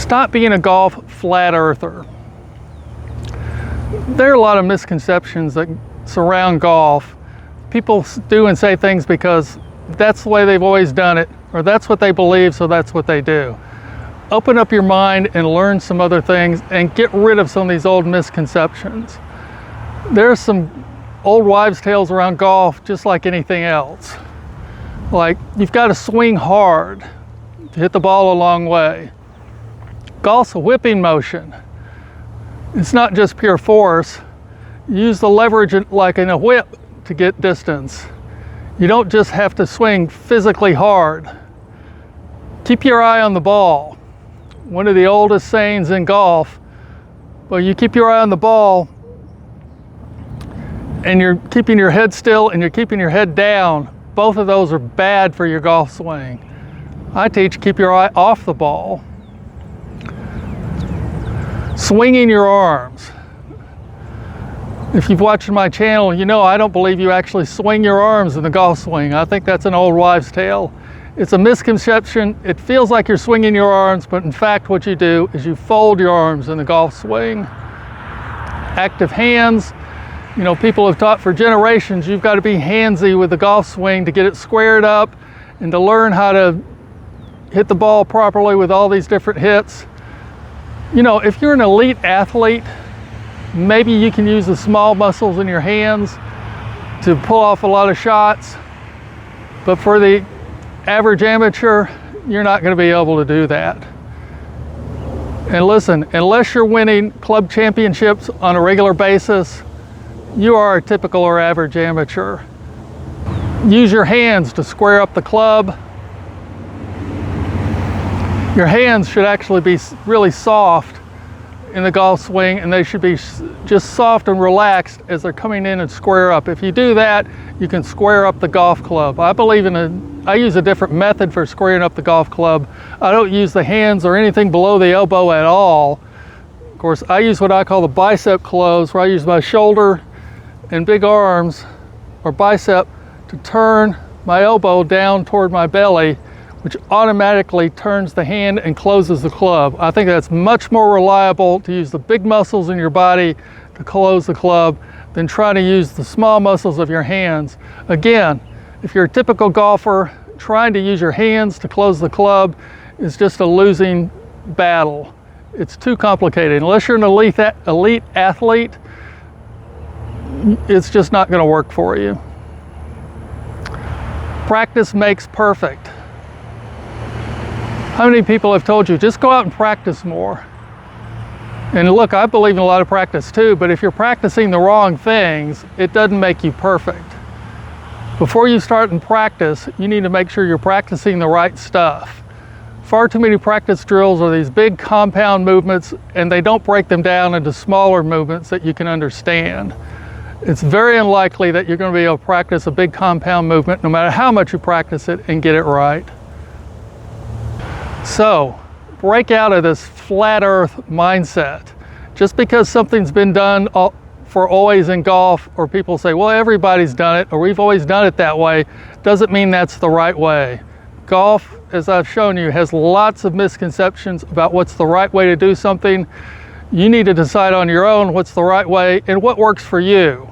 Stop being a golf flat earther. There are a lot of misconceptions that surround golf. People do and say things because that's the way they've always done it, or that's what they believe, so that's what they do. Open up your mind and learn some other things and get rid of some of these old misconceptions. There's some old wives' tales around golf just like anything else. Like, you've got to swing hard to hit the ball a long way. Golf's a whipping motion. It's not just pure force. You use the leverage like in a whip to get distance. You don't just have to swing physically hard. Keep your eye on the ball. One of the oldest sayings in golf, well, you keep your eye on the ball and you're keeping your head still and you're keeping your head down. Both of those are bad for your golf swing. I teach keep your eye off the ball. Swinging your arms. If you've watched my channel, you know I don't believe you actually swing your arms in the golf swing. I think that's an old wives' tale. It's a misconception. It feels like you're swinging your arms, but in fact what you do is you fold your arms in the golf swing. Active hands. You know, people have taught for generations you've got to be handsy with the golf swing to get it squared up and to learn how to hit the ball properly with all these different hits. You know, if you're an elite athlete, maybe you can use the small muscles in your hands to pull off a lot of shots, but for the average amateur, you're not going to be able to do that. And listen, unless you're winning club championships on a regular basis, you are a typical or average amateur. Use your hands to square up the club. Your hands should actually be really soft in the golf swing, and they should be just soft and relaxed as they're coming in and square up. If you do that, you can square up the golf club. I use a different method for squaring up the golf club. I don't use the hands or anything below the elbow at all. Of course, I use what I call the bicep close, where I use my shoulder and big arms or bicep to turn my elbow down toward my belly, which automatically turns the hand and closes the club. I think that's much more reliable to use the big muscles in your body to close the club than trying to use the small muscles of your hands. Again, if you're a typical golfer, trying to use your hands to close the club is just a losing battle. It's too complicated. Unless you're an elite athlete, it's just not going to work for you. Practice makes perfect. How many people have told you, just go out and practice more? And look, I believe in a lot of practice too, but if you're practicing the wrong things, it doesn't make you perfect. Before you start in practice, you need to make sure you're practicing the right stuff. Far too many practice drills are these big compound movements, and they don't break them down into smaller movements that you can understand. It's very unlikely that you're going to be able to practice a big compound movement no matter how much you practice it and get it right. So, break out of this flat earth mindset. Just because something's been done for always in golf, or people say, well, everybody's done it, or we've always done it that way, doesn't mean that's the right way. Golf, as I've shown you, has lots of misconceptions about what's the right way to do something. You need to decide on your own what's the right way and what works for you.